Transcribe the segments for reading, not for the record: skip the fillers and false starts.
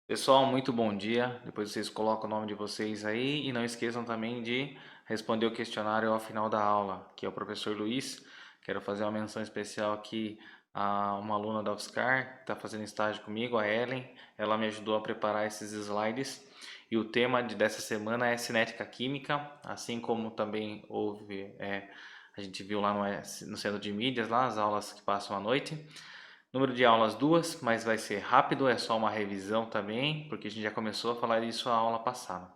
Pessoal, muito bom dia. Depois vocês colocam o nome de vocês aí e não esqueçam também de responder o questionário ao final da aula, que é o professor Luiz. Quero fazer uma menção especial aqui a uma aluna da UFSCar que está fazendo estágio comigo, a Ellen. Ela me ajudou a preparar esses slides e o tema dessa semana é cinética química, assim como também a gente viu lá no centro de mídias, lá as aulas que passam à noite. Número de aulas duas, mas vai ser rápido, é só uma revisão também, porque a gente já começou a falar isso a aula passada.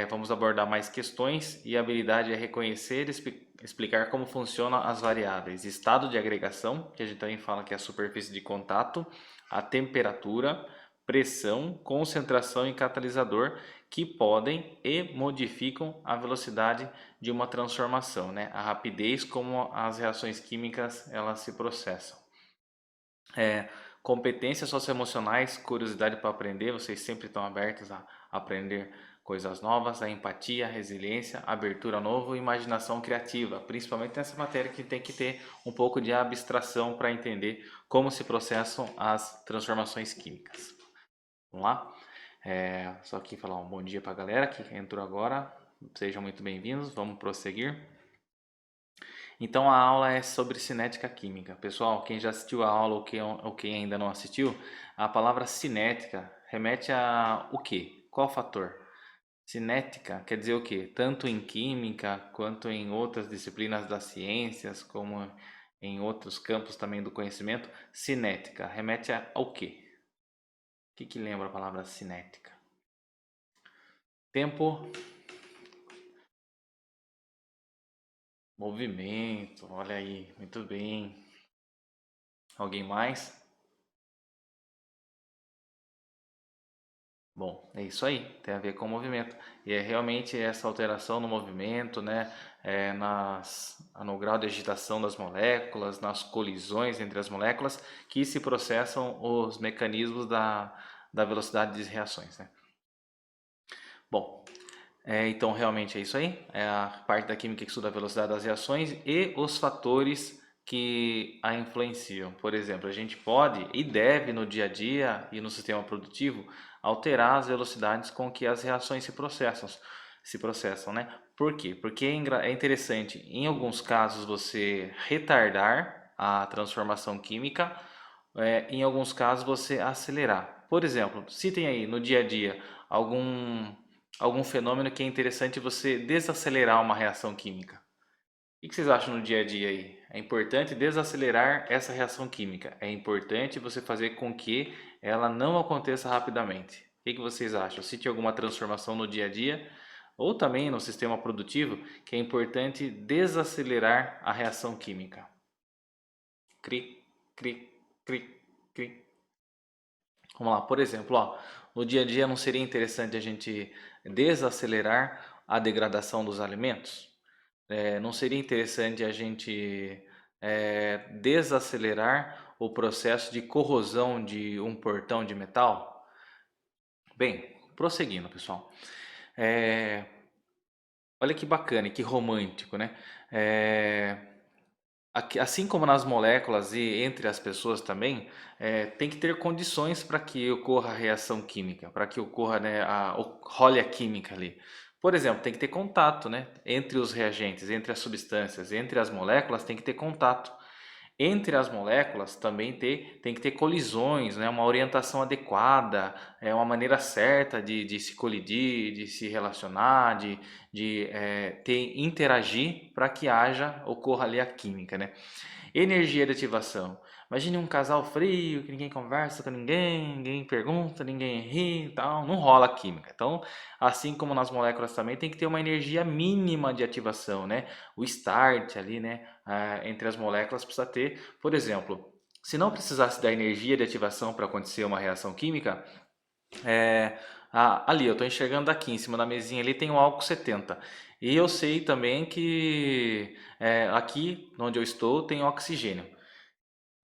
Vamos abordar mais questões e a habilidade é reconhecer e explicar como funcionam as variáveis. Estado de agregação, que a gente também fala que é a superfície de contato, a temperatura, pressão, concentração e catalisador, que podem e modificam a velocidade de uma transformação, né? A rapidez como as reações químicas elas se processam. É, Competências socioemocionais, curiosidade para aprender, vocês sempre estão abertos a aprender coisas novas, a empatia, a resiliência, abertura ao novo e imaginação criativa, principalmente nessa matéria que tem que ter um pouco de abstração para entender como se processam as transformações químicas. Vamos lá? Só aqui falar um bom dia para a galera que entrou agora, sejam muito bem-vindos, vamos prosseguir. Então a aula é sobre cinética química. Pessoal, quem já assistiu a aula ou quem ainda não assistiu, a palavra cinética remete a o quê? Qual fator? Cinética quer dizer o quê? Tanto em química quanto em outras disciplinas das ciências, como em outros campos também do conhecimento, cinética remete ao quê? O que lembra a palavra cinética? Tempo, movimento, olha aí, muito bem. Alguém mais? Bom, é isso aí, tem a ver com o movimento. E é realmente essa alteração no movimento, né, no grau de agitação das moléculas, nas colisões entre as moléculas, que se processam os mecanismos da velocidade de reações, né? Bom, então realmente é isso aí, é a parte da química que estuda a velocidade das reações e os fatores que a influenciam. Por exemplo, a gente pode e deve no dia a dia e no sistema produtivo alterar as velocidades com que as reações se processam, né? Por quê? Porque é interessante, em alguns casos, você retardar a transformação química, em alguns casos você acelerar. Por exemplo, citem aí no dia a dia algum algum fenômeno que é interessante você desacelerar uma reação química. O que vocês acham no dia a dia aí? É importante desacelerar essa reação química. É importante você fazer com que ela não aconteça rapidamente. O que vocês acham? Se tem alguma transformação no dia a dia ou também no sistema produtivo que é importante desacelerar a reação química. Cri, cri, cri, cri. Vamos lá, por exemplo, ó, no dia a dia não seria interessante a gente desacelerar a degradação dos alimentos? Não seria interessante a gente desacelerar o processo de corrosão de um portão de metal? Bem, prosseguindo, pessoal. É, Olha que bacana e que romântico, né? É, Assim como nas moléculas e entre as pessoas também, tem que ter condições para que ocorra a reação química, para que ocorra, né, role a química ali. Por exemplo, tem que ter contato, né, entre os reagentes, entre as substâncias, entre as moléculas, tem que ter contato. Entre as moléculas também tem que ter colisões, né? Uma orientação adequada, uma maneira certa de se colidir, de se relacionar, interagir para que ocorra ali a química, né? Energia de ativação. Imagine um casal frio, que ninguém conversa com ninguém, ninguém pergunta, ninguém ri e tal, não rola química. Então, assim como nas moléculas também, tem que ter uma energia mínima de ativação, né? O start ali, né? Entre as moléculas precisa ter, por exemplo, se não precisasse da energia de ativação para acontecer uma reação química, ali eu estou enxergando aqui em cima da mesinha ali tem o álcool 70. E eu sei também que aqui onde eu estou tem oxigênio.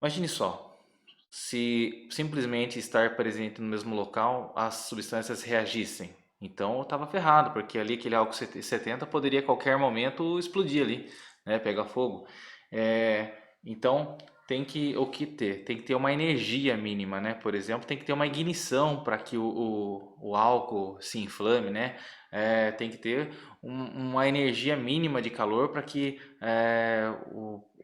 Imagine só, se simplesmente estar presente no mesmo local as substâncias reagissem. Então eu estava ferrado, porque ali aquele álcool 70 poderia a qualquer momento explodir ali, né, pegar fogo. Então o que ter? Tem que ter uma energia mínima, né? Por exemplo, tem que ter uma ignição para que o álcool se inflame, né? Tem que ter uma energia mínima de calor para que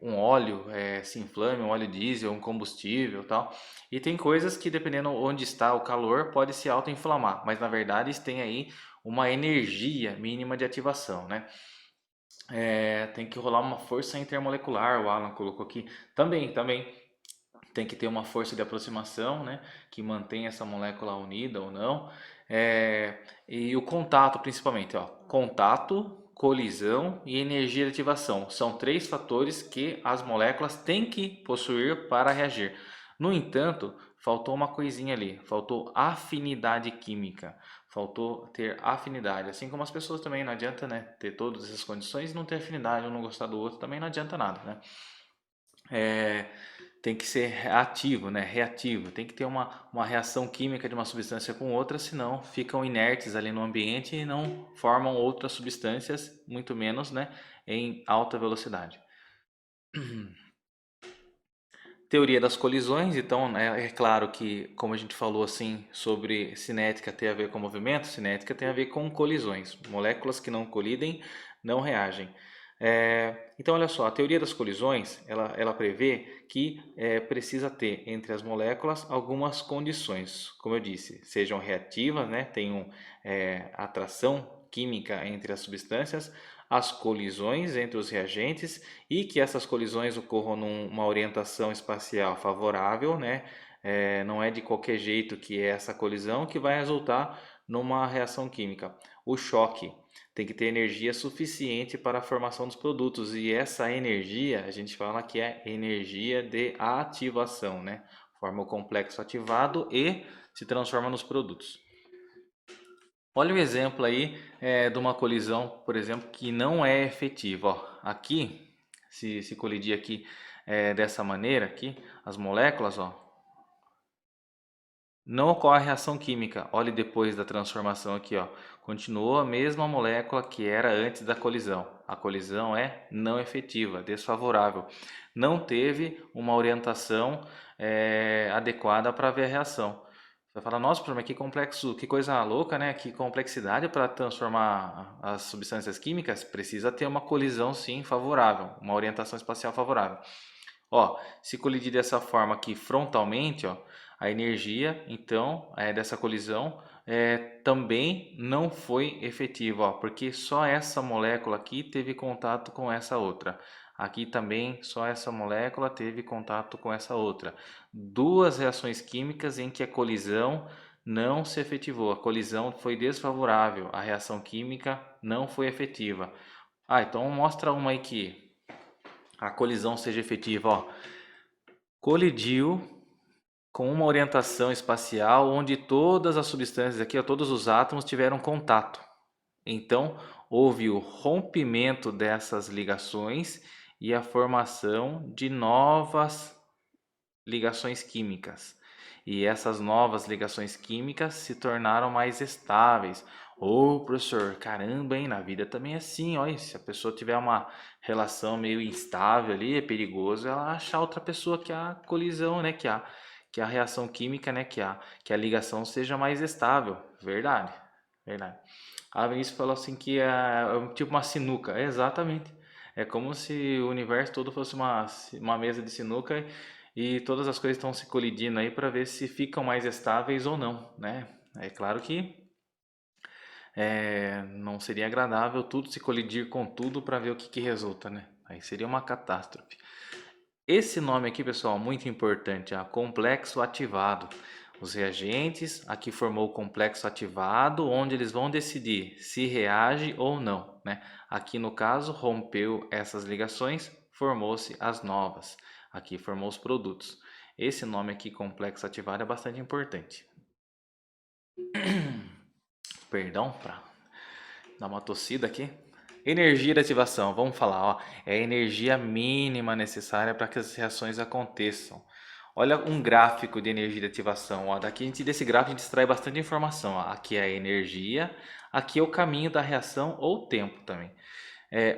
um óleo se inflame, um óleo diesel, um combustível, tal. E tem coisas que, dependendo onde está o calor, pode se autoinflamar, mas na verdade tem aí uma energia mínima de ativação, né? Tem que rolar uma força intermolecular, o Alan colocou aqui. Também tem que ter uma força de aproximação, né, que mantém essa molécula unida ou não. E o contato, principalmente, ó, contato, colisão e energia de ativação. São três fatores que as moléculas têm que possuir para reagir. No entanto, faltou uma coisinha ali, faltou afinidade química. Faltou ter afinidade, assim como as pessoas também não adianta, né, ter todas essas condições e não ter afinidade, um não gostar do outro também não adianta nada, né? É, tem que ser ativo, né? Reativo. Tem que ter uma reação química de uma substância com outra, senão ficam inertes ali no ambiente e não formam outras substâncias, muito menos, né, em alta velocidade. Teoria das colisões, então, né, é claro que, como a gente falou assim, sobre cinética tem a ver com movimento, cinética tem a ver com colisões. Moléculas que não colidem não reagem. Então, olha só, a teoria das colisões, ela prevê que precisa ter entre as moléculas algumas condições, como eu disse, sejam reativas, né, tenham atração química entre as substâncias, as colisões entre os reagentes e que essas colisões ocorram numa orientação espacial favorável, né? Não é de qualquer jeito que é essa colisão que vai resultar numa reação química. O choque tem que ter energia suficiente para a formação dos produtos e essa energia a gente fala que é energia de ativação, né? Forma o complexo ativado e se transforma nos produtos. Olha o exemplo aí de uma colisão, por exemplo, que não é efetiva. Ó, aqui, se colidir aqui dessa maneira, aqui, as moléculas, ó, não ocorre reação química. Olhe depois da transformação aqui, ó, continuou a mesma molécula que era antes da colisão. A colisão é não efetiva, desfavorável. Não teve uma orientação adequada para ver a reação. Você vai falar, nossa, mas que complexo, que coisa louca, né? Que complexidade para transformar as substâncias químicas. Precisa ter uma colisão, sim, favorável, uma orientação espacial favorável. Ó, se colidir dessa forma aqui frontalmente, ó, a energia, então, dessa colisão também não foi efetiva, ó, porque só essa molécula aqui teve contato com essa outra. Aqui também só essa molécula teve contato com essa outra. Duas reações químicas em que a colisão não se efetivou. A colisão foi desfavorável, a reação química não foi efetiva. Ah, então mostra uma aí que a colisão seja efetiva, ó. Colidiu com uma orientação espacial onde todas as substâncias aqui, ó, todos os átomos tiveram contato. Então, houve o rompimento dessas ligações e a formação de novas ligações químicas. E essas novas ligações químicas se tornaram mais estáveis. Ô, professor, caramba, hein? Na vida também é assim, olha, se a pessoa tiver uma relação meio instável ali, é perigoso ela achar outra pessoa que a colisão, né? Que a reação química, né? Que a ligação seja mais estável. Verdade, verdade. A Vinícius falou assim que é tipo uma sinuca. Exatamente. É como se o universo todo fosse uma mesa de sinuca e todas as coisas estão se colidindo aí para ver se ficam mais estáveis ou não, né? É claro que não seria agradável tudo se colidir com tudo para ver o que resulta, né? Aí seria uma catástrofe. Esse nome aqui, pessoal, muito importante, complexo ativado. Os reagentes, aqui formou o complexo ativado, onde eles vão decidir se reage ou não, né? Aqui no caso, rompeu essas ligações, formou-se as novas. Aqui formou os produtos. Esse nome aqui, complexo ativado, é bastante importante. Perdão, para dar uma tossida aqui. Energia de ativação, vamos falar, ó, é a energia mínima necessária para que as reações aconteçam. Olha um gráfico de energia de ativação, ó, daqui desse gráfico a gente extrai bastante informação, ó. Aqui é a energia, aqui é o caminho da reação ou tempo também.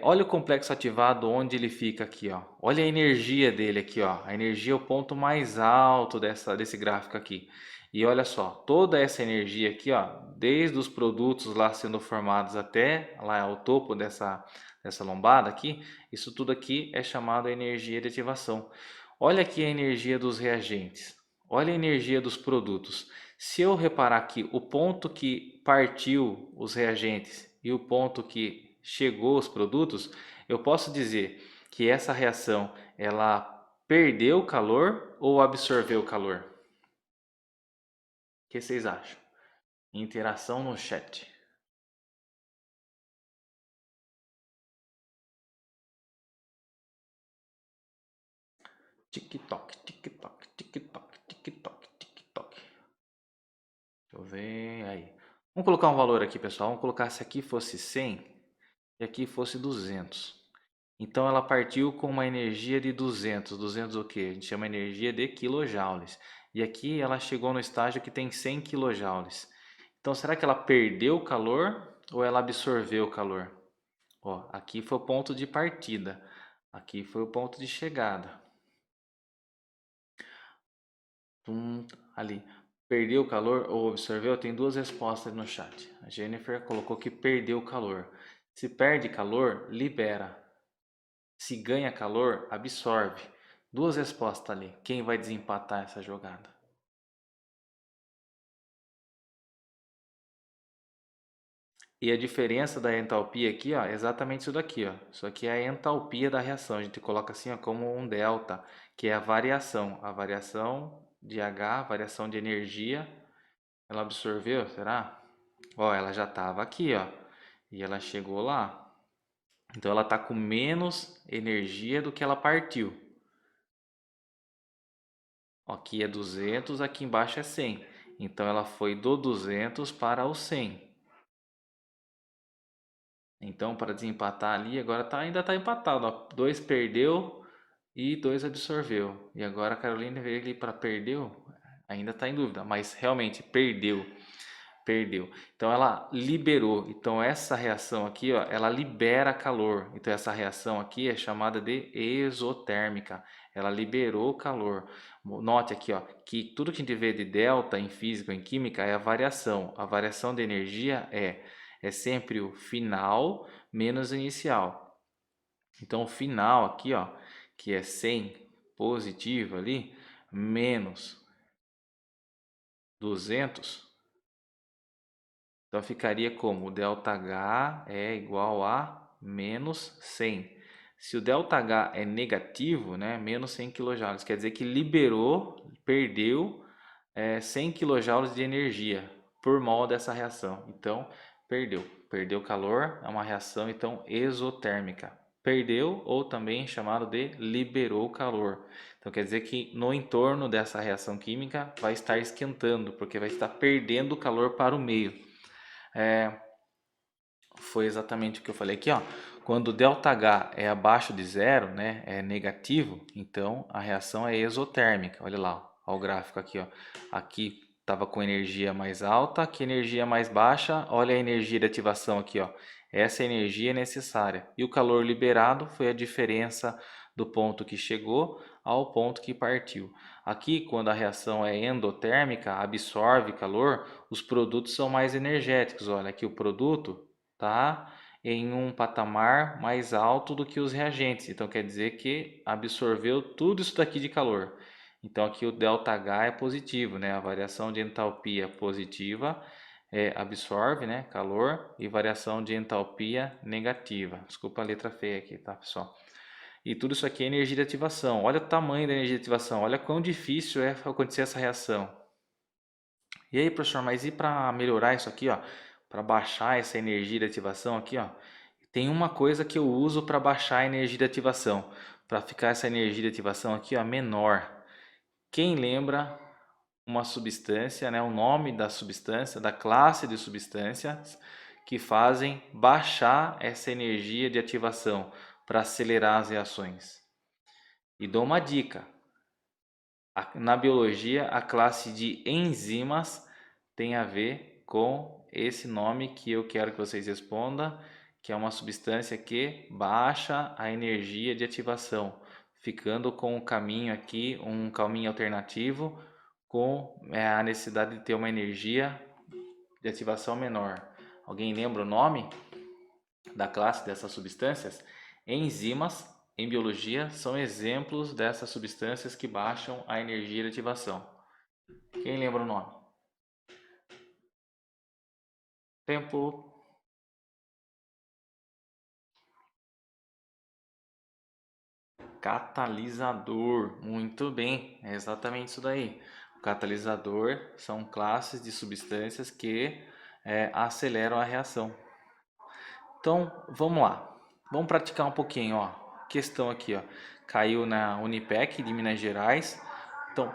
Olha o complexo ativado onde ele fica aqui, ó. Olha a energia dele aqui, ó. A energia é o ponto mais alto desse gráfico aqui. E olha só, toda essa energia aqui, ó, desde os produtos lá sendo formados até lá ao topo dessa lombada aqui, isso tudo aqui é chamado energia de ativação. Olha aqui a energia dos reagentes. Olha a energia dos produtos. Se eu reparar aqui, o ponto que partiu os reagentes e o ponto que chegou os produtos, eu posso dizer que essa reação ela perdeu calor ou absorveu calor? O que vocês acham? Interação no chat. TikTok, TikTok, TikTok, TikTok, TikTok. Deixa eu ver aí. Vamos colocar um valor aqui, pessoal. Vamos colocar se aqui fosse 100 e aqui fosse 200. Então ela partiu com uma energia de 200. 200 o quê? A gente chama energia de quilojoules. E aqui ela chegou no estágio que tem 100 quilojoules. Então será que ela perdeu calor ou ela absorveu calor? Ó, aqui foi o ponto de partida. Aqui foi o ponto de chegada. Ali. Perdeu calor ou absorveu? Tem duas respostas no chat. A Jennifer colocou que perdeu calor. Se perde calor, libera. Se ganha calor, absorve. Duas respostas ali. Quem vai desempatar essa jogada? E a diferença da entalpia aqui, ó, é exatamente isso daqui, ó. Isso aqui é a entalpia da reação. A gente coloca assim, ó, como um delta, que é a variação. A variação de H, variação de energia. Ela absorveu, será? Ó, ela já estava aqui, ó. E ela chegou lá. Então ela está com menos energia do que ela partiu. Aqui é 200, aqui embaixo é 100. Então ela foi do 200 para o 100. Então para desempatar ali, agora ainda está empatado. Ó. 2 perdeu e 2 absorveu. E agora a Carolina veio ali para perdeu. Ainda está em dúvida, mas realmente perdeu. Perdeu. Então ela liberou. Então essa reação aqui, ó, ela libera calor. Então essa reação aqui é chamada de exotérmica. Ela liberou calor. Note aqui, ó, que tudo que a gente vê de delta em física ou em química é a variação. A variação de energia é sempre o final menos o inicial. Então o final aqui, ó, que é 100 positivo ali, menos 200. Então ficaria como o ΔH é igual a menos 100. Se o ΔH é negativo, né, menos 100 kJ, quer dizer que liberou, perdeu 100 kJ de energia por mol dessa reação. Então, perdeu calor, é uma reação então exotérmica. Perdeu ou também chamado de liberou calor. Então quer dizer que no entorno dessa reação química vai estar esquentando, porque vai estar perdendo calor para o meio. Foi exatamente o que eu falei aqui, ó. Quando o ΔH é abaixo de zero, né, é negativo, então a reação é exotérmica. Olha lá, ó, o gráfico aqui, ó. Aqui estava com energia mais alta, aqui energia mais baixa. Olha a energia de ativação aqui, ó. Essa energia é necessária. E o calor liberado foi a diferença do ponto que chegou ao ponto que partiu. Aqui, quando a reação é endotérmica, absorve calor, os produtos são mais energéticos. Olha, aqui o produto tá em um patamar mais alto do que os reagentes. Então quer dizer que absorveu tudo isso daqui de calor. Então aqui o ΔH é positivo, né? A variação de entalpia positiva absorve, né, calor, e variação de entalpia negativa. Desculpa a letra feia aqui, tá, pessoal? E tudo isso aqui é energia de ativação. Olha o tamanho da energia de ativação. Olha quão difícil é acontecer essa reação. E aí, professor, mas e para melhorar isso aqui, ó, para baixar essa energia de ativação aqui, ó, tem uma coisa que eu uso para baixar a energia de ativação, para ficar essa energia de ativação aqui, ó, menor. Quem lembra uma substância, né, o nome da substância, da classe de substâncias que fazem baixar essa energia de ativação para acelerar as reações? E dou uma dica. Na biologia, a classe de enzimas tem a ver com esse nome que eu quero que vocês respondam, que é uma substância que baixa a energia de ativação, ficando com o caminho aqui, um caminho alternativo com a necessidade de ter uma energia de ativação menor. Alguém lembra o nome da classe dessas substâncias? Enzimas, em biologia, são exemplos dessas substâncias que baixam a energia de ativação. Quem lembra o nome? Tempo. Catalisador, muito bem, é exatamente isso daí. O catalisador são classes de substâncias que aceleram a reação. Então, vamos lá. Vamos praticar um pouquinho, ó. Questão aqui, ó. Caiu na Unipec de Minas Gerais. Então,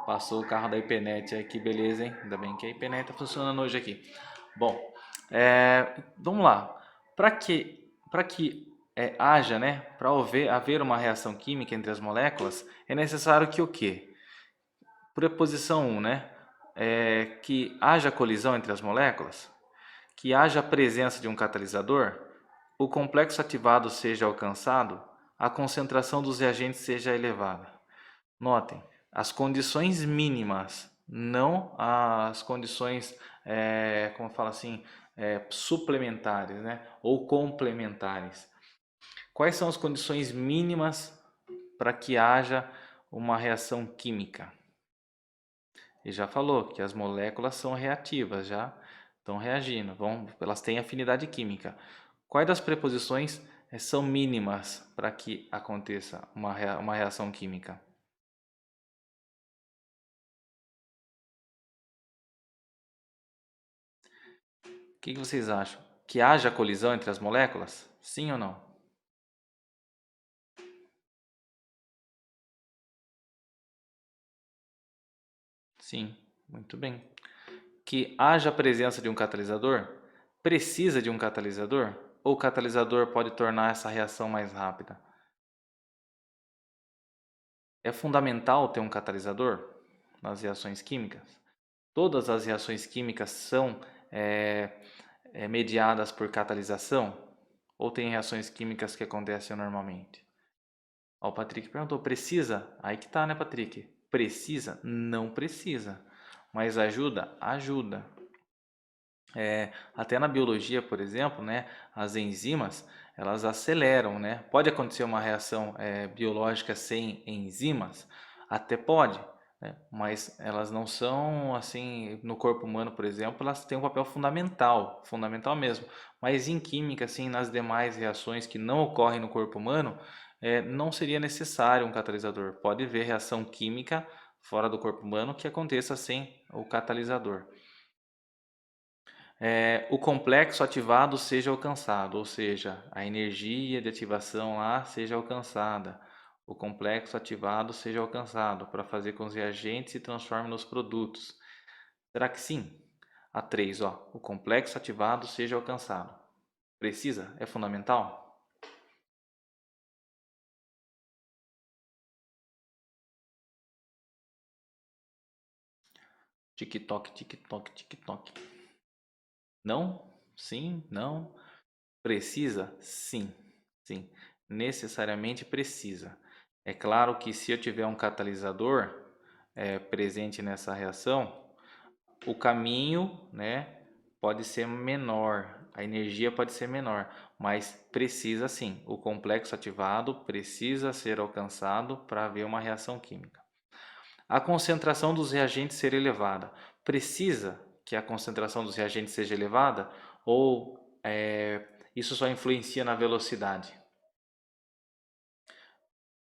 passou o carro da IPNET aí, que beleza, hein? Ainda bem que a IPNET tá funcionando hoje aqui. Bom, vamos lá. Para que haja, né? Para haver uma reação química entre as moléculas, é necessário que o quê? Preposição 1, né? Que haja colisão entre as moléculas, que haja a presença de um catalisador, o complexo ativado seja alcançado, a concentração dos reagentes seja elevada. Notem, as condições mínimas, não as condições, como fala assim, suplementares, né? Ou complementares. Quais são as condições mínimas para que haja uma reação química? E já falou que as moléculas são reativas, já estão reagindo, elas têm afinidade química. Quais das preposições são mínimas para que aconteça uma reação química? O que vocês acham? Que haja colisão entre as moléculas? Sim ou não? Sim, muito bem. Que haja a presença de um catalisador? Precisa de um catalisador? Ou o catalisador pode tornar essa reação mais rápida? É fundamental ter um catalisador nas reações químicas? Todas as reações químicas são é, mediadas por catalisação? Ou tem reações químicas que acontecem normalmente? Ó, o Patrick perguntou, precisa? Aí que tá, né, Patrick? Precisa? Não precisa. Mas ajuda? Ajuda. Até na biologia, por exemplo, né, as enzimas, elas aceleram, né? Pode acontecer uma reação biológica sem enzimas? Até pode, né? Mas elas não são, assim, no corpo humano, por exemplo, elas têm um papel fundamental, fundamental mesmo. Mas em química, assim, nas demais reações que não ocorrem no corpo humano, não seria necessário um catalisador. Pode haver reação química fora do corpo humano que aconteça sem o catalisador. O complexo ativado seja alcançado, ou seja, a energia de ativação lá seja alcançada. O complexo ativado seja alcançado para fazer com que os reagentes se transformem nos produtos. Será que sim? A 3, ó, o complexo ativado seja alcançado. Precisa? É fundamental? Tic-toc, tic-toc, tic-toc. Não? Sim? Não? Precisa? Sim, sim, necessariamente precisa. É claro que se eu tiver um catalisador presente nessa reação, o caminho, né, pode ser menor, a energia pode ser menor, mas precisa sim. O complexo ativado precisa ser alcançado para haver uma reação química. A concentração dos reagentes ser elevada. Precisa que a concentração dos reagentes seja elevada ou isso só influencia na velocidade?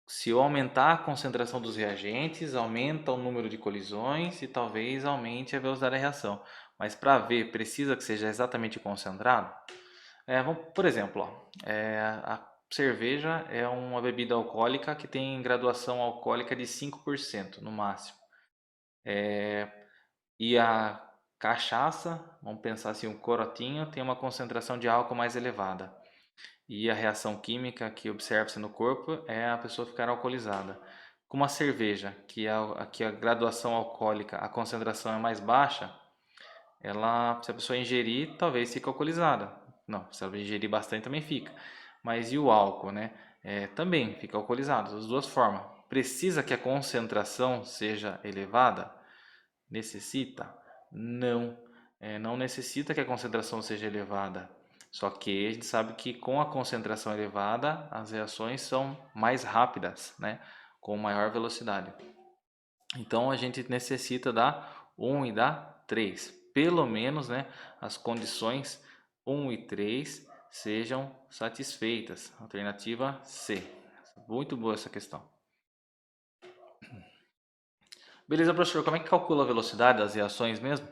Se eu aumentar a concentração dos reagentes, aumenta o número de colisões e talvez aumente a velocidade da reação. Mas para ver, precisa que seja exatamente concentrado? Por exemplo, a cerveja é uma bebida alcoólica que tem graduação alcoólica de 5% no máximo. E a cachaça, vamos pensar assim, o corotinho tem uma concentração de álcool mais elevada. E a reação química que observa-se no corpo é a pessoa ficar alcoolizada. como a cerveja, que a graduação alcoólica, a concentração é mais baixa, se a pessoa ingerir, talvez fique alcoolizada. Não, se ela ingerir bastante também fica. Mas e o álcool, né? Também fica alcoolizado, das duas formas. Precisa que a concentração seja elevada? Necessita? Não. Não necessita que a concentração seja elevada. Só que a gente sabe que com a concentração elevada, as reações são mais rápidas, né? Com maior velocidade. Então a gente necessita da 1 e da 3. Pelo menos, né, as condições 1 e 3 sejam satisfeitas. Alternativa C. Muito boa essa questão. Beleza, professor, como é que calcula a velocidade das reações mesmo?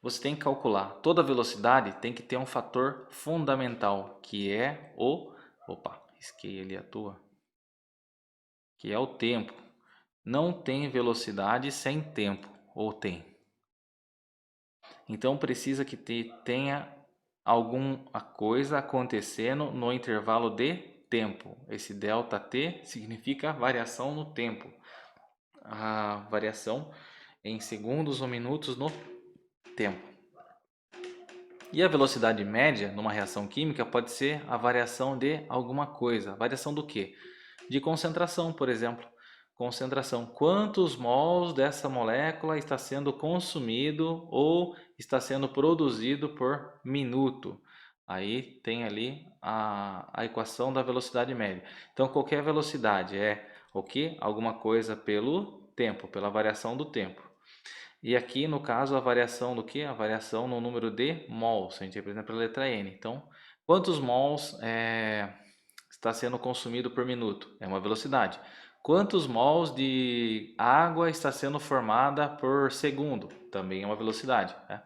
Você tem que calcular. Toda velocidade tem que ter um fator fundamental, que é o... Opa, risquei ali a tua. Que é o tempo. Não tem velocidade sem tempo, ou tem? Então precisa que tenha alguma coisa acontecendo no intervalo de tempo. Esse delta t significa variação no tempo. A variação em segundos ou minutos no tempo. E a velocidade média numa reação química pode ser a variação de alguma coisa. Variação do quê? De concentração, por exemplo. Concentração. Quantos mols dessa molécula está sendo consumido ou está sendo produzido por minuto? Aí tem ali a equação da velocidade média. Então, qualquer velocidade é o quê? Alguma coisa pelo tempo, pela variação do tempo. E aqui, no caso, a variação do que? A variação no número de mols. A gente representa a letra N. Então, quantos mols está sendo consumido por minuto? É uma velocidade. Quantos mols de água está sendo formada por segundo? Também é uma velocidade. Né?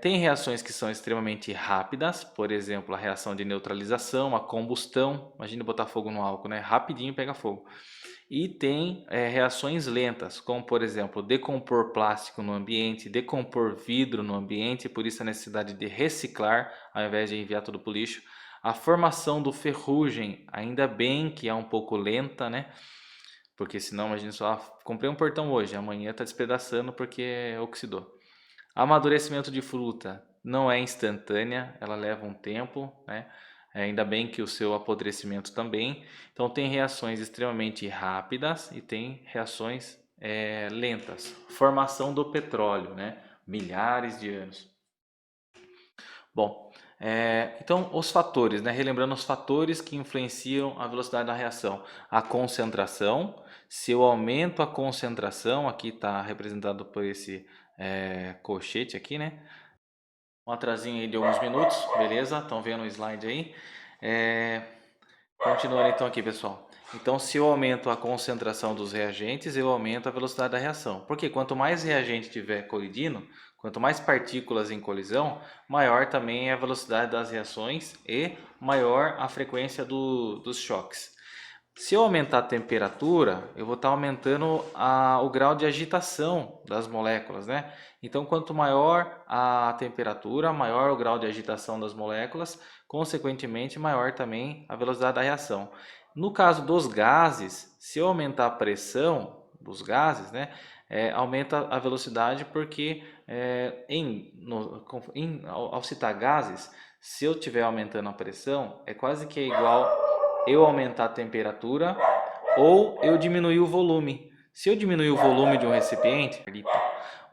Tem reações que são extremamente rápidas, por exemplo, a reação de neutralização, a combustão. Imagina botar fogo no álcool, né? Rapidinho pega fogo. E tem reações lentas, como por exemplo, decompor plástico no ambiente, decompor vidro no ambiente, por isso a necessidade de reciclar ao invés de enviar tudo para o lixo. A formação do ferrugem, ainda bem que é um pouco lenta, né? Porque senão a gente só comprei um portão hoje, amanhã está despedaçando porque oxidou. Amadurecimento de fruta não é instantânea, ela leva um tempo, né? Ainda bem que o seu apodrecimento também. Então tem reações extremamente rápidas e tem reações lentas. Formação do petróleo, né? Milhares de anos. Bom, então os fatores, né? Relembrando os fatores que influenciam a velocidade da reação. A concentração, se eu aumento a concentração, aqui está representado por esse colchete aqui, né? Um atrasinho aí de alguns minutos, beleza? Estão vendo o slide aí? Continuando então aqui, pessoal. Então, se eu aumento a concentração dos reagentes, eu aumento a velocidade da reação. Porque quanto mais reagente tiver colidindo, quanto mais partículas em colisão, maior também é a velocidade das reações e maior a frequência dos choques. Se eu aumentar a temperatura, eu vou estar aumentando o grau de agitação das moléculas, né? Então, quanto maior a temperatura, maior o grau de agitação das moléculas, consequentemente, maior também a velocidade da reação. No caso dos gases, se eu aumentar a pressão dos gases, né, aumenta a velocidade porque ao citar gases, se eu estiver aumentando a pressão, é quase que igual eu aumentar a temperatura ou eu diminuir o volume. Se eu diminuir o volume de um recipiente,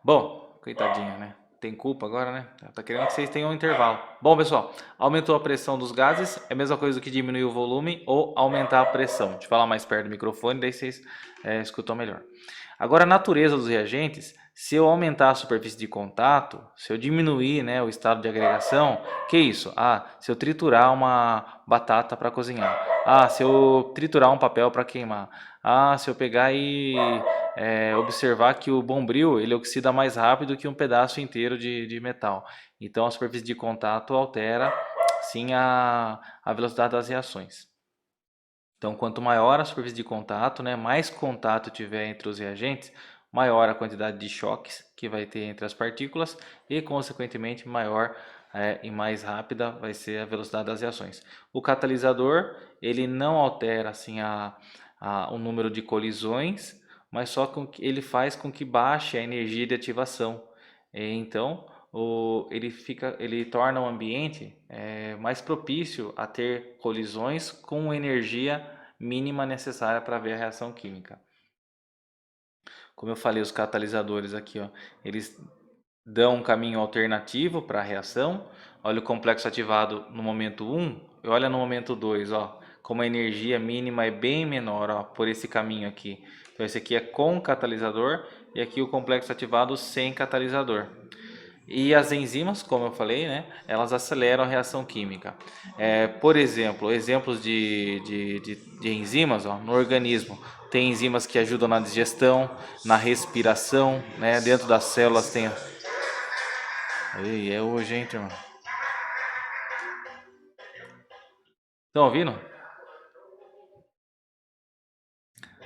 bom, coitadinho, né? Tem culpa agora, né? Tá querendo que vocês tenham um intervalo. Bom, pessoal, aumentou a pressão dos gases, é a mesma coisa que diminuir o volume ou aumentar a pressão. Deixa eu falar mais perto do microfone, daí vocês escutam melhor. Agora, a natureza dos reagentes, se eu aumentar a superfície de contato, se eu diminuir, né, o estado de agregação, que isso? Se eu triturar uma batata para cozinhar. Se eu triturar um papel para queimar. Se eu pegar e observar que o bombril ele oxida mais rápido que um pedaço inteiro de metal. Então, a superfície de contato altera, sim, a velocidade das reações. Então, quanto maior a superfície de contato, né, mais contato tiver entre os reagentes, maior a quantidade de choques que vai ter entre as partículas e, consequentemente, maior e mais rápida vai ser a velocidade das reações. O catalisador, ele não altera assim, a o número de colisões, mas só com que ele faz com que baixe a energia de ativação. Então, ele torna o ambiente mais propício a ter colisões com energia mínima necessária para ver a reação química. Como eu falei, os catalisadores aqui, ó, eles dão um caminho alternativo para a reação. Olha o complexo ativado no momento 1 e olha no momento 2, ó, como a energia mínima é bem menor, ó, por esse caminho aqui. Então esse aqui é com catalisador e aqui o complexo ativado sem catalisador. E as enzimas, como eu falei, né, elas aceleram a reação química. Por exemplo, exemplos de enzimas, ó, no organismo. Tem enzimas que ajudam na digestão, na respiração, né, dentro das células tem... Ei, é hoje, hein, turma? Estão ouvindo?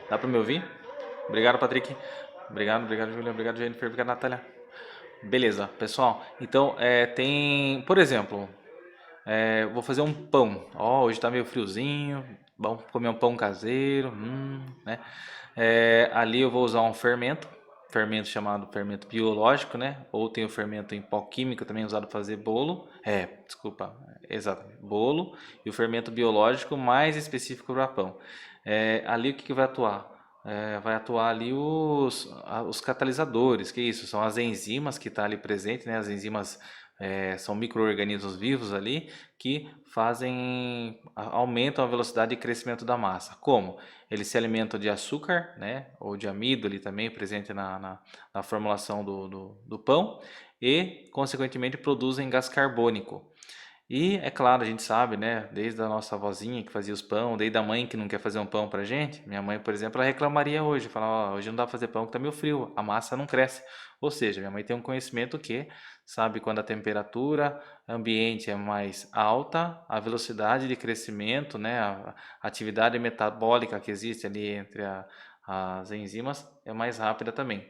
Dá para me ouvir? Obrigado, Patrick. Obrigado, Julia. Obrigado, Jennifer. Obrigado, Natália. Beleza, pessoal. Então, por exemplo, vou fazer um pão. Ó, hoje tá meio friozinho. Vamos comer um pão caseiro, né? Ali eu vou usar um fermento chamado fermento biológico, né? Ou tem o fermento em pó químico também usado para fazer bolo. Desculpa, exato, bolo. E o fermento biológico mais específico para pão. Ali o que vai atuar? Vai atuar ali os catalisadores, que isso? São as enzimas que estão ali presentes, né? As enzimas são micro-organismos vivos ali que aumentam a velocidade de crescimento da massa. Como? Eles se alimentam de açúcar, né? Ou de amido ali também, presente na formulação do pão, e, consequentemente, produzem gás carbônico. E é claro, a gente sabe, né? Desde a nossa avózinha que fazia os pão, desde a mãe que não quer fazer um pão pra gente. Minha mãe, por exemplo, ela reclamaria hoje, falava, hoje não dá pra fazer pão que tá meio frio, a massa não cresce. Ou seja, minha mãe tem um conhecimento que sabe quando a temperatura ambiente é mais alta, a velocidade de crescimento, né? A atividade metabólica que existe ali entre as enzimas é mais rápida também.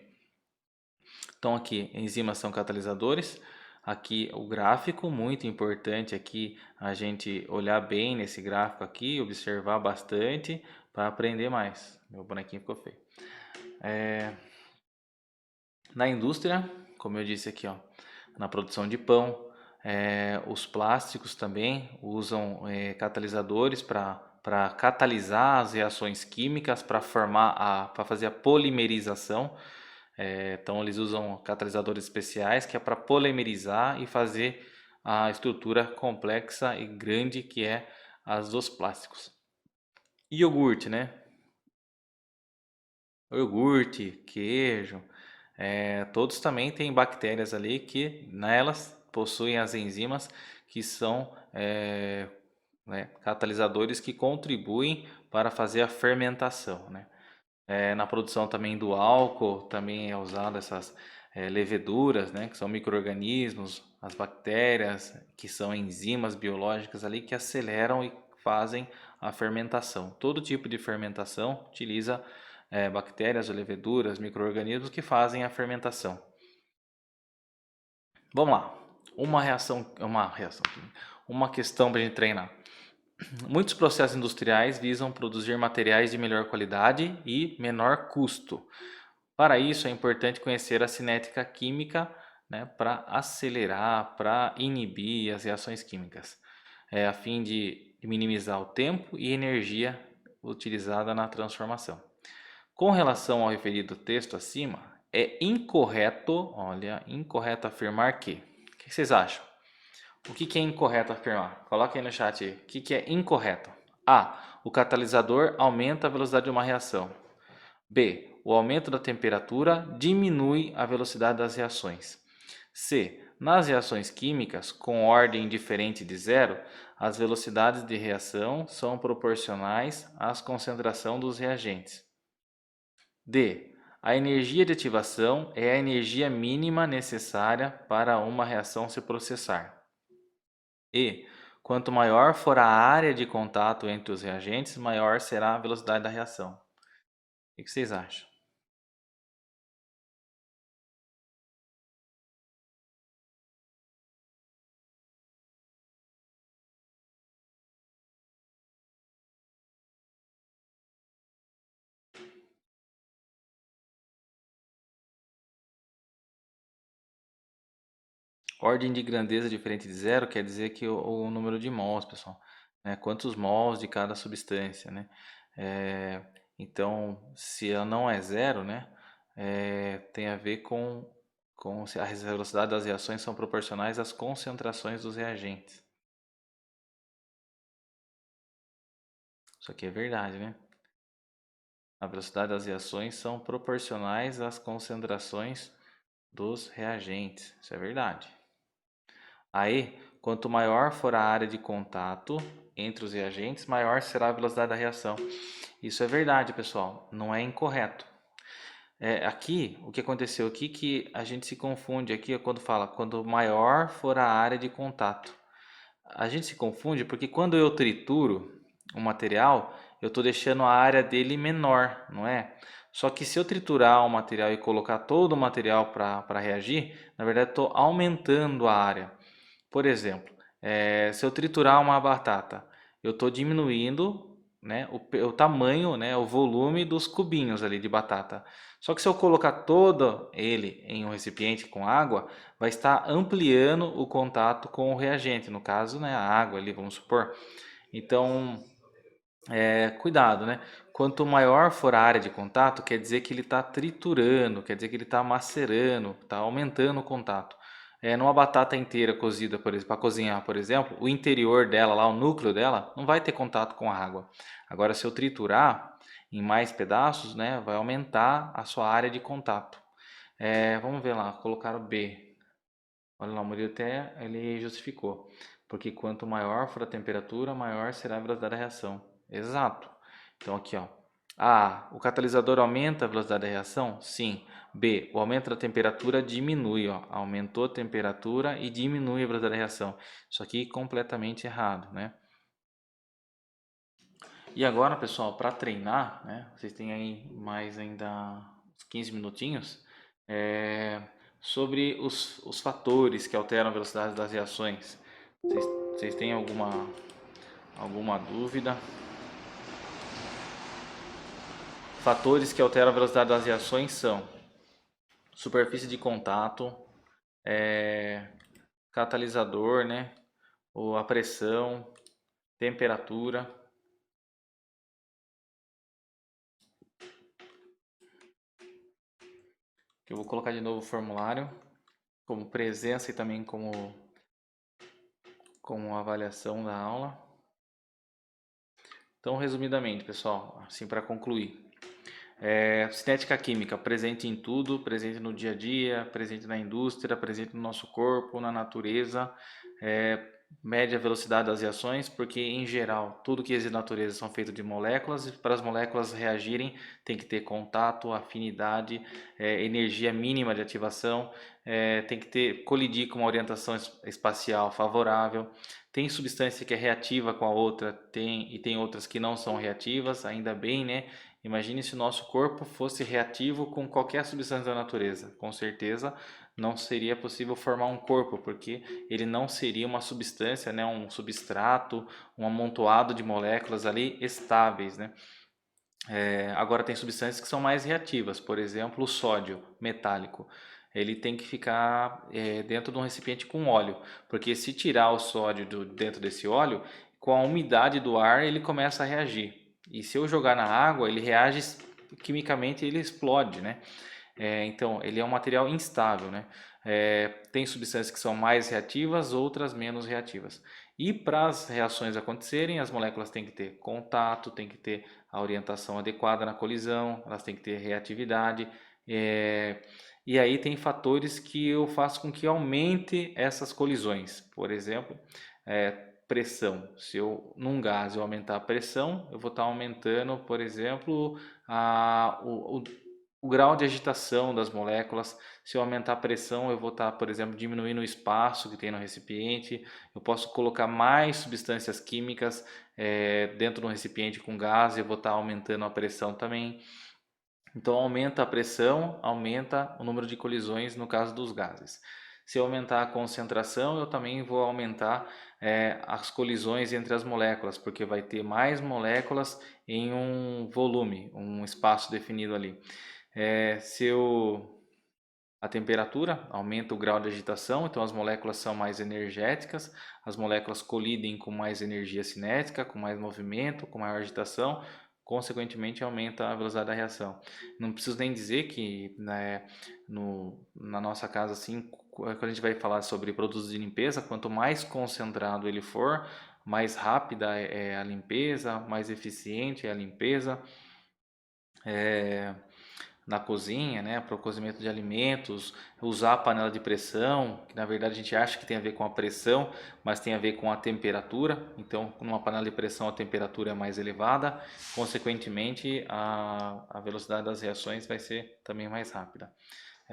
Então aqui, enzimas são catalisadores. Aqui o gráfico, muito importante aqui a gente olhar bem nesse gráfico aqui, observar bastante para aprender mais. Meu bonequinho ficou feio. Na indústria, como eu disse aqui, ó, na produção de pão, os plásticos também usam catalisadores para catalisar as reações químicas, para fazer a polimerização. Então eles usam catalisadores especiais que é para polimerizar e fazer a estrutura complexa e grande que é as dos plásticos. Iogurte, né? Iogurte, queijo, todos também têm bactérias ali que nelas possuem as enzimas que são né, catalisadores que contribuem para fazer a fermentação, né? Na produção também do álcool, também é usado essas leveduras, né, que são micro-organismos, as bactérias, que são enzimas biológicas ali que aceleram e fazem a fermentação. Todo tipo de fermentação utiliza bactérias ou leveduras, micro-organismos que fazem a fermentação. Vamos lá, uma questão para a gente treinar. Muitos processos industriais visam produzir materiais de melhor qualidade e menor custo. Para isso, é importante conhecer a cinética química, né, para acelerar, para inibir as reações químicas, a fim de minimizar o tempo e energia utilizada na transformação. Com relação ao referido texto acima, é incorreto, olha, incorreto afirmar que. O que vocês acham? O que é incorreto afirmar? Coloque aí no chat aí. O que é incorreto? A. O catalisador aumenta a velocidade de uma reação. B. O aumento da temperatura diminui a velocidade das reações. C. Nas reações químicas com ordem diferente de zero, as velocidades de reação são proporcionais à concentração dos reagentes. D. A energia de ativação é a energia mínima necessária para uma reação se processar. E. Quanto maior for a área de contato entre os reagentes, maior será a velocidade da reação. O que vocês acham? Ordem de grandeza diferente de zero quer dizer que o número de mols, pessoal, né? Quantos mols de cada substância, né? É, então, se ela não é zero, né? Tem a ver com se a velocidade das reações são proporcionais às concentrações dos reagentes. Isso aqui é verdade, né? A velocidade das reações são proporcionais às concentrações dos reagentes. Isso é verdade. Aí, quanto maior for a área de contato entre os reagentes, maior será a velocidade da reação. Isso é verdade, pessoal, não é incorreto. Aqui, o que aconteceu aqui que a gente se confunde aqui quando fala quando maior for a área de contato. A gente se confunde porque quando eu trituro o material, eu estou deixando a área dele menor, não é? Só que se eu triturar o material e colocar todo o material para reagir, na verdade estou aumentando a área. Por exemplo, se eu triturar uma batata, eu estou diminuindo, né, o tamanho, né, o volume dos cubinhos ali de batata. Só que se eu colocar todo ele em um recipiente com água, vai estar ampliando o contato com o reagente, no caso, né, a água ali, vamos supor. Então, cuidado, né? Quanto maior for a área de contato, quer dizer que ele está triturando, quer dizer que ele está macerando, está aumentando o contato. Numa batata inteira cozida, por exemplo, para cozinhar, por exemplo, o interior dela, lá, o núcleo dela, não vai ter contato com a água. Agora, se eu triturar em mais pedaços, né, vai aumentar a sua área de contato. Vamos ver lá, colocar o B. Olha lá, o Murilo até ele justificou. Porque quanto maior for a temperatura, maior será a velocidade da reação. Exato. Então aqui, ó. A, o catalisador aumenta a velocidade da reação? Sim. B, o aumento da temperatura diminui, ó. Aumentou a temperatura e diminui a velocidade da reação. Isso aqui é completamente errado, né? E agora, pessoal, para treinar, né? Vocês têm aí mais ainda uns 15 minutinhos. É, sobre os fatores que alteram a velocidade das reações. Vocês têm alguma dúvida? Fatores que alteram a velocidade das reações são superfície de contato, é, catalisador, né? Ou a pressão, temperatura. Que eu vou colocar de novo o formulário como presença e também como avaliação da aula. Então, resumidamente, pessoal, assim para concluir, cinética química presente em tudo, presente no dia a dia, presente na indústria, presente no nosso corpo, na natureza, mede a velocidade das reações, porque em geral tudo que existe na natureza são feitos de moléculas e para as moléculas reagirem tem que ter contato, afinidade, energia mínima de ativação, tem que ter colidir com uma orientação espacial favorável. Tem substância que é reativa com a outra, tem outras que não são reativas, ainda bem, né? Imagine se o nosso corpo fosse reativo com qualquer substância da natureza. Com certeza não seria possível formar um corpo, porque ele não seria uma substância, né, um substrato, um amontoado de moléculas ali estáveis, né? Agora tem substâncias que são mais reativas, por exemplo, o sódio metálico. Ele tem que ficar dentro de um recipiente com óleo, porque se tirar o sódio dentro desse óleo, com a umidade do ar ele começa a reagir. E se eu jogar na água, ele reage quimicamente, ele explode, né? Então, ele é um material instável, né? Tem substâncias que são mais reativas, outras menos reativas. E para as reações acontecerem, as moléculas têm que ter contato, têm que ter a orientação adequada na colisão, elas têm que ter reatividade. E aí tem fatores que eu faço com que aumente essas colisões. Por exemplo, pressão. Se num gás eu aumentar a pressão, eu vou estar aumentando, por exemplo, o grau de agitação das moléculas. Se eu aumentar a pressão, eu vou estar, por exemplo, diminuindo o espaço que tem no recipiente. Eu posso colocar mais substâncias químicas dentro de um recipiente com gás, eu vou estar aumentando a pressão também. Então, aumenta a pressão, aumenta o número de colisões no caso dos gases. Se eu aumentar a concentração, eu também vou aumentar as colisões entre as moléculas, porque vai ter mais moléculas em um volume, um espaço definido ali. Se eu A temperatura aumenta o grau de agitação, então as moléculas são mais energéticas, as moléculas colidem com mais energia cinética, com mais movimento, com maior agitação, consequentemente aumenta a velocidade da reação. Não preciso nem dizer que, né, na nossa casa, assim, quando a gente vai falar sobre produtos de limpeza, quanto mais concentrado ele for, mais rápida é a limpeza, mais eficiente é a limpeza. Na cozinha, né, para o cozimento de alimentos, usar a panela de pressão, que na verdade a gente acha que tem a ver com a pressão, mas tem a ver com a temperatura. Então, numa panela de pressão a temperatura é mais elevada, consequentemente a velocidade das reações vai ser também mais rápida.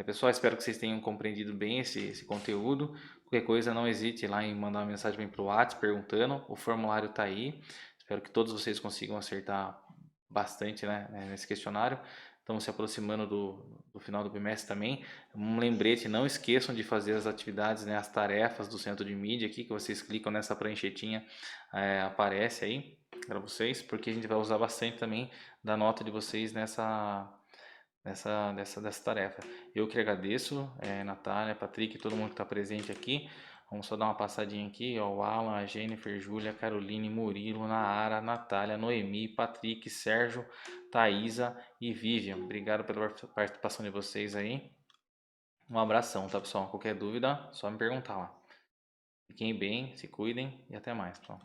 Pessoal, espero que vocês tenham compreendido bem esse conteúdo. Qualquer coisa, não hesite lá em mandar uma mensagem para o WhatsApp perguntando. O formulário está aí. Espero que todos vocês consigam acertar bastante, né, nesse questionário. Estamos se aproximando do final do bimestre também. Um lembrete, não esqueçam de fazer as atividades, né, as tarefas do centro de mídia aqui, que vocês clicam nessa pranchetinha, aparece aí para vocês, porque a gente vai usar bastante também da nota de vocês dessa tarefa. Eu que agradeço, Natália, Patrick, todo mundo que está presente aqui. Vamos só dar uma passadinha aqui, ó, o Alan, a Jennifer, Júlia, Caroline, Murilo, Naara, Natália, Noemi, Patrick, Sérgio, Thaisa e Vivian. Obrigado pela participação de vocês aí. Um abração, tá, pessoal? Qualquer dúvida, só me perguntar lá. Fiquem bem, se cuidem e até mais, pessoal.